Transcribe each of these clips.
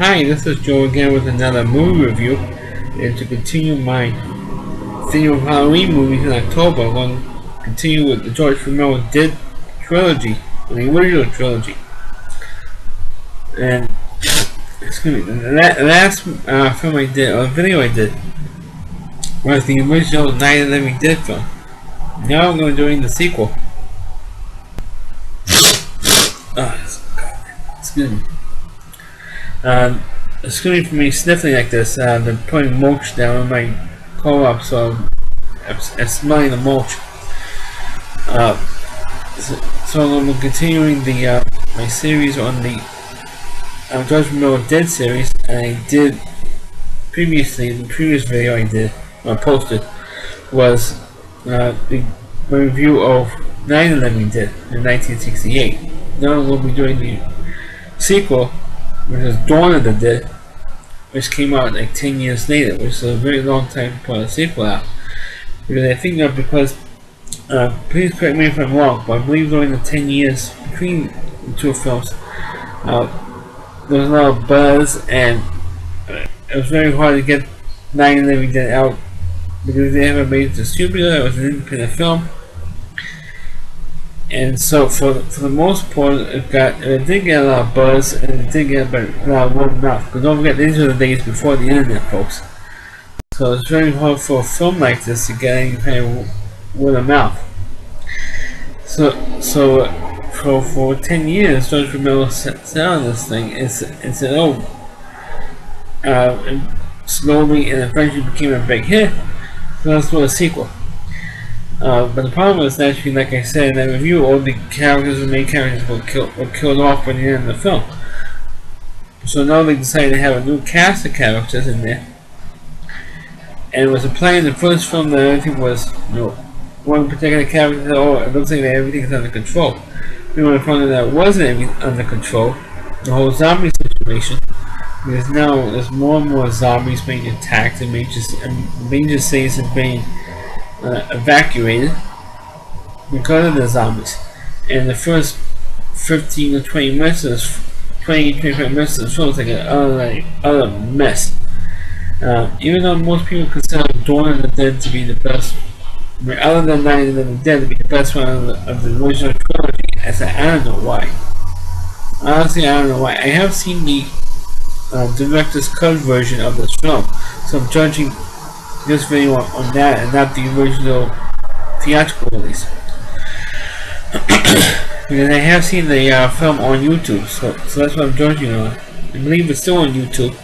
Hi, this is Joe again with another movie review, and to continue my theme of Halloween movies in October, I'm going to continue with the George Romero Dead trilogy, the original trilogy. And excuse me, the last film I did, or video I did, was the original Night of the Living Dead film. Now I'm going to do the sequel. Excuse me. Excuse me for me sniffling like this. They're putting mulch down on my co-op, so I'm smelling the mulch. So I'm continuing the my series on the George Romero Dead series, and I did previously, the previous video I posted was my review of Night of the Living Dead in 1968. Now we'll be doing the sequel, which is Dawn of the Dead, which came out like 10 years later, which is a very long time to put a sequel out. Because I think that please correct me if I'm wrong, but I believe during the 10 years between the two films, there was a lot of buzz, and it was very hard to get Night of the Living Dead out because they haven't made it distributor. It was an independent film. And so, for the most part, it did get a lot of buzz, and it did get a lot of word of mouth. Because don't forget, these are the days before the internet, folks. So it's very hard for a film like this to get any kind of word of mouth. So for 10 years, George Romero sat on this thing and said, and slowly and eventually became a big hit. So let's do a sequel. But the problem is actually, like I said in that review, all the characters, the main characters, were killed off by the end of the film. So now they decided to have a new cast of characters in there. And it was a plan in the first film that everything was, one particular character said, it looks like that everything is under control. We want to find out that it wasn't under control. The whole zombie situation, because now there's more and more zombies being attacked, and major cities are being evacuated because of the zombies. And the first 15 or 20 minutes of 25 minutes of the show is like an utter mess. Even though most people consider Dawn of the Dead to be the best, other than Night of the Living Dead to be the best one of the original trilogy, I don't know why. Honestly, I don't know why. I have seen the director's cut version of this film, so I'm judging this video on that and not the original theatrical release. Because I have seen the film on YouTube, so that's what I'm judging on. I believe it's still on YouTube.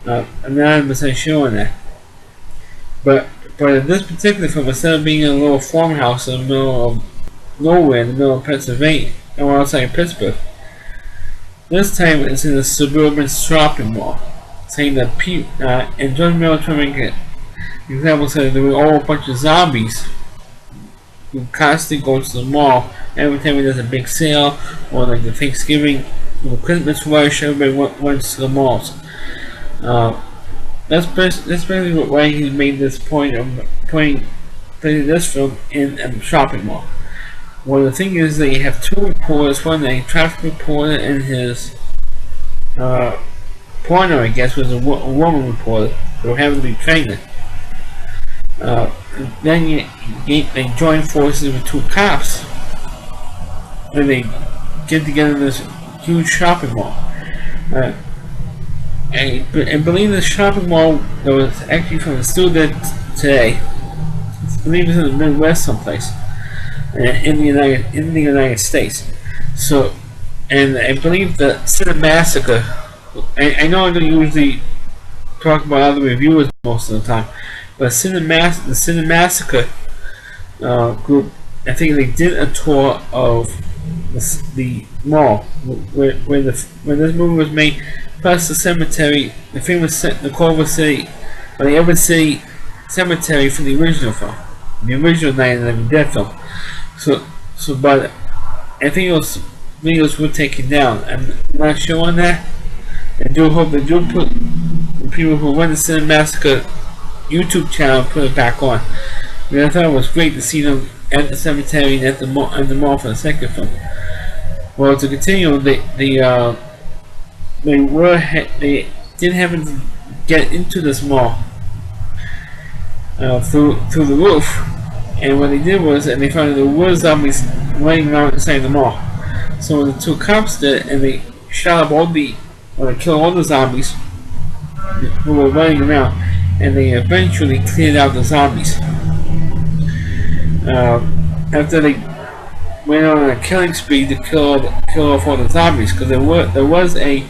I'm not 100% sure on that. But in this particular film, instead of being in a little farmhouse in the middle of nowhere, in the middle of Pennsylvania, or outside Pittsburgh, this time it's in a suburban shopping mall. Saying that and George Romero trying to make it example said there were all a bunch of zombies who constantly go to the mall every time there's a big sale, or like the Thanksgiving or Christmas rush. Everybody went to the malls. That's basically why he made this point of putting this film in a shopping mall. Well, the thing is that you have two reporters, one a traffic reporter and his partner, I guess, was a woman reporter who happened to be pregnant. Then they join forces with two cops, and they get together in this huge shopping mall. I believe the shopping mall that was actually still there today. I believe it's in the Midwest someplace, in the United States. So, and I believe the Cinemassacre. I know I don't usually talk about other reviewers most of the time, but the Cinemassacre group, I think they did a tour of the mall where this movie was made, plus the cemetery, the famous Culver City, or the Everett City Cemetery from the original film, the original Night of the Living Dead film. But I think those videos were taken down. I'm not sure on that. I do hope they do put the people who run the Cinemassacre YouTube channel put it back on. I thought it was great to see them at the cemetery and at the mall for the second film. Well, to continue, the they did happen to get into this mall through the roof, and what they did was, and they found that there were zombies running around inside the mall. So when the two cops did, and they shot up they killed all the zombies who were running around, and they eventually cleared out the zombies. After they went on a killing spree to kill off all the zombies, because there was a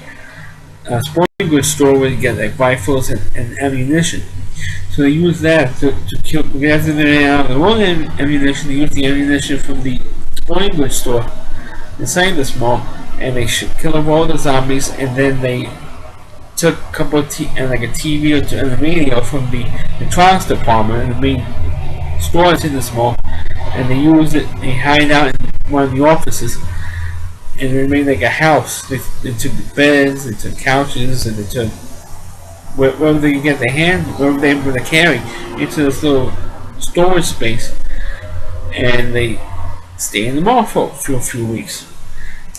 sporting goods store where you get like rifles and ammunition. So they used that to kill. After they ran out of their own ammunition, they used the ammunition from the sporting goods store inside this mall, and they killed off all the zombies. And then they took a couple of like a TV and a radio from the electronics department and the main stores in this mall, and they used it. They hid out in one of the offices, and they made like a house. They took the beds, they took couches, and they took wherever they could get their hand, wherever they were to carry into this little storage space, and they stayed in the mall for a few weeks.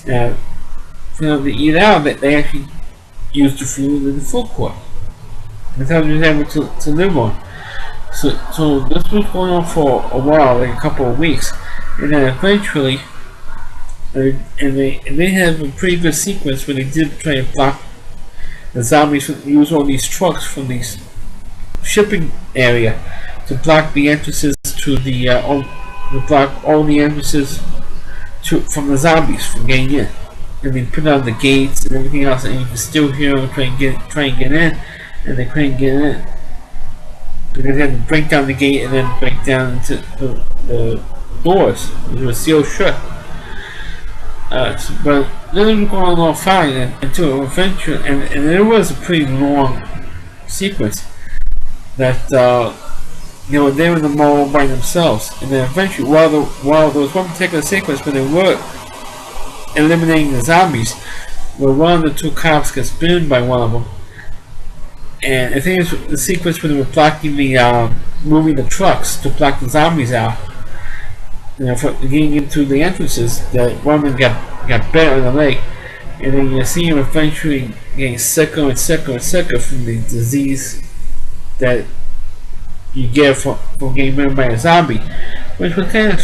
For them to eat out, they actually used the food in the food court. That's how they were able to live on. So this was going on for a while, like a couple of weeks, and then eventually, they have a pretty good sequence where they did try to block the zombies. Use all these trucks from these shipping area to block the entrances to block all the entrances from the zombies from getting in, and they put on the gates and everything else, and you can still hear them try and get in, and they couldn't get in because they had to break down the gate and then break down into the doors. It was sealed shut. But then it was going on fine until eventually, and it was a pretty long sequence that they were in the mall by themselves, and then eventually, while there was one particular sequence where they were eliminating the zombies, where one of the two cops gets bitten by one of them, and I think it's the sequence where they were blocking moving the trucks to block the zombies out. For getting into the entrances, that woman got bit on the leg, and then you see him eventually getting sicker and sicker and sicker from the disease that you get from getting bitten by a zombie, which was kind of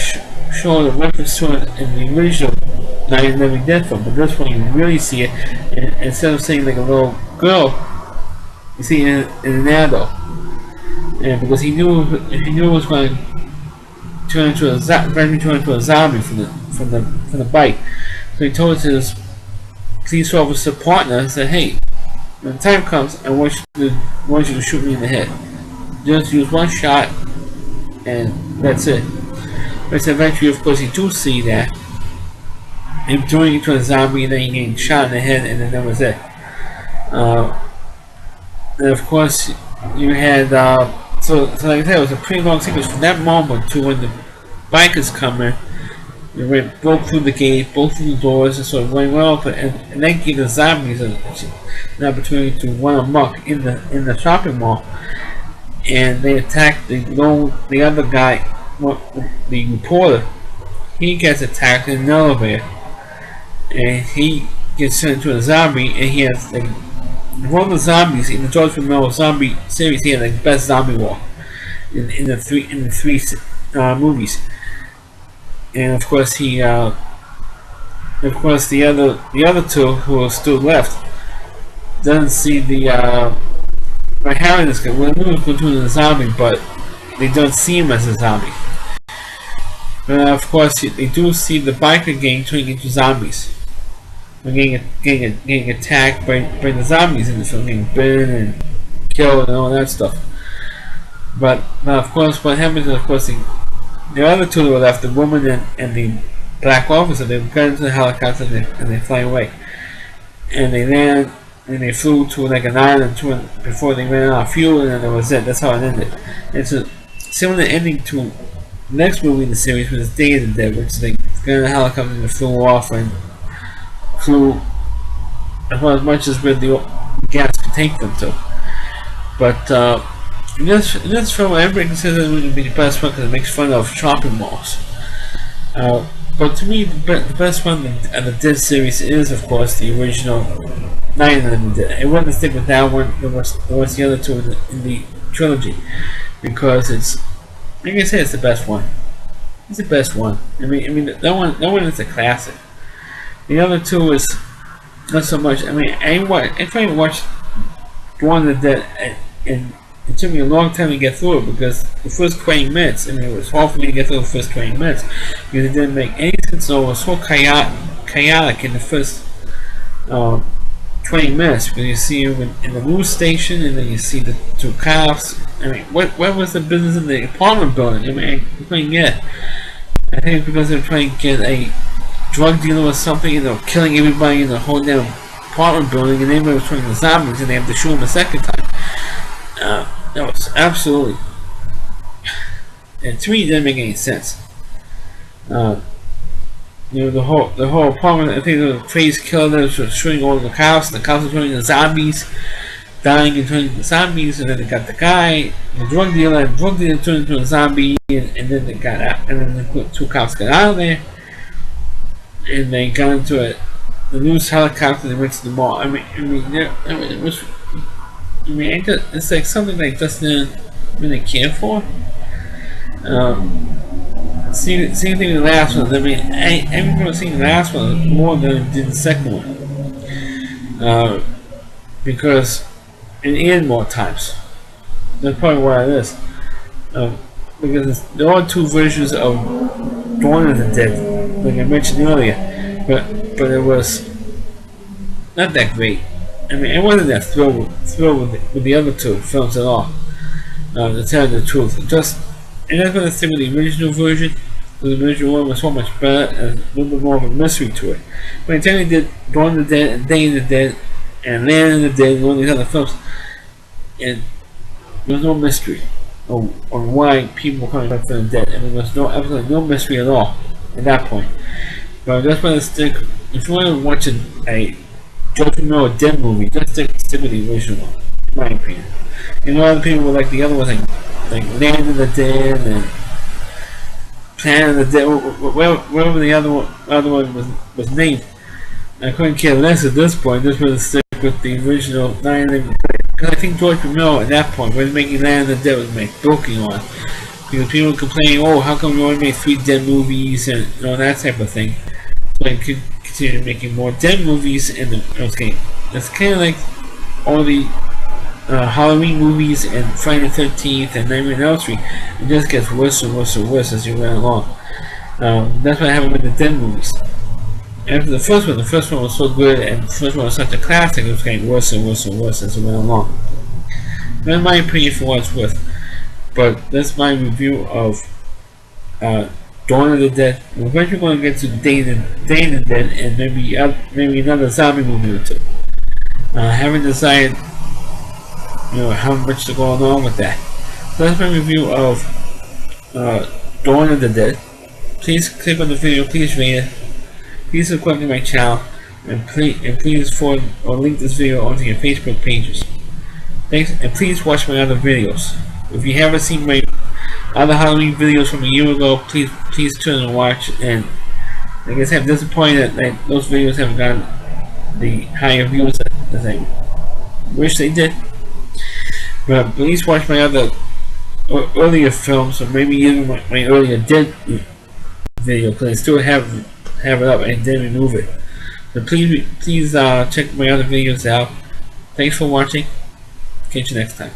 showing a reference to it in the original Night of the Living Dead film. But this one you really see it, and instead of seeing like a little girl, you see it in an adult, and because he knew it was going to turn into a zombie from the bite. So he told his police officer partner and said, "Hey, when the time comes, I want you to shoot me in the head. Just use one shot, and that's it." But eventually, of course, you do see that him turning into a zombie, and then getting shot in the head, and then that was it. And of course, you had so like I said, it was a pretty long sequence from that moment to when the bikers come in. They went broke through the gate, both through the doors, and sort of went open, and then gave the zombies an opportunity to run amok in the shopping mall. And they attacked the other guy, the reporter. He gets attacked in an elevator, and he gets turned into a zombie, and he has like one of the zombies in the George Romero zombie series. He had like the best zombie walk in the three movies. And of course the other two who are still left doesn't see the my Harry is good. Well, he was going to a zombie, but they don't see him as a zombie. But of course they do see the biker gang turning into zombies. They're getting attacked by the zombies in the film, getting bitten and killed and all that stuff. But now, of course, what happens is, of course, the other two that were left, the woman and the black officer, they got into the helicopter and they fly away. And they land, and they flew to like an island before they ran out of fuel, and then that was it. That's how it ended. It's a similar ending to the next movie in the series, which is Day of the Dead, which they got in a helicopter and flew off and flew as much as where the gas could take them to. But in this film, everybody considers it to be the best one because it makes fun of shopping malls. But to me, the best one of the Dead series is, of course, the original Night of the Living Dead. It wasn't stick with that one. It was the other two in the trilogy, because it's, like I said, it's the best one. It's the best one. I mean that one is a classic. The other two is not so much. I mean, I tried to watch Dawn of the Dead, and it took me a long time to get through it, because the first 20 minutes, I mean, it was hard for me to get through the first 20 minutes because it didn't make any sense. So it was so chaotic in the first 20 minutes, because you see him in the news station, and then you see the two cops. I mean, what was the business in the apartment building? I mean, I couldn't get. I think it's because they're trying to get a drug dealer or something, and they're killing everybody in the whole damn apartment building, and everybody was turning the zombies, and they have to shoot them a second time. That was absolutely, and to me, it didn't make any sense. You know, the whole apartment. I think the crazy killers were shooting all the cops, and the cops were turning the zombies, dying and turning to zombies, and then they got the guy, the drug dealer, turned into a zombie, and then they got out, and then the two cops got out of there, and they got into the news helicopter. They went to the mall. It was. It's like something I just didn't really care for. Same thing with the last one. I mean, I remember seeing the last one more than I did the second one, because it aired more times. That's probably why it is. Because there are two versions of Dawn of the Dead, like I mentioned earlier, but it was not that great. I mean, I wasn't that thrilled with the other two films at all. To tell you the truth, and that's going to stick with the original version. The original one was so much better and a little bit more of a mystery to it. But until they did Dawn of the Dead and Day of the Dead and Land of the Dead and all these other films, and there was no mystery on why people were coming back from the dead. I mean, there was absolutely no mystery at all at that point. But that's why stick. If you want to watch a George Romero Dead movie, just stick with the original one, in my opinion. And a lot of people were like the other ones, like Land of the Dead and Planet of the Dead, whatever the other one was named. I couldn't care less at this point. Just want to stick with the original Land of the Dead, because I think George Romero at that point was making Land of the Dead was make broken on, because people were complaining, oh, how come we only made 3 Dead movies and that type of thing. So I could continue making more Dead movies, and okay, that's kind of like all the Halloween movies and Friday the 13th and Nightmare on Elm Street. It just gets worse and worse and worse as you went along. That's what happened with the Dead movies. After the first one was so good, and the first one was such a classic, it was getting worse and worse and worse as it went along. That's my opinion for what it's worth. But that's my review of Dawn of the Dead. We're eventually going to get to Day of the Dead, and maybe another zombie movie or two. I haven't decided how much to go along with that. So that's my review of Dawn of the Dead. Please click on the video, please rate it, please subscribe to my channel, and please forward or link this video onto your Facebook pages. Thanks, and please watch my other videos. If you haven't seen my other Halloween videos from a year ago, please turn and watch. And I guess I'm disappointed that those videos haven't gotten the higher views as I wish they did. But please watch my other earlier films, or maybe even my earlier Dead video, because I still have it up and didn't remove it. So please check my other videos out. Thanks for watching. Catch you next time.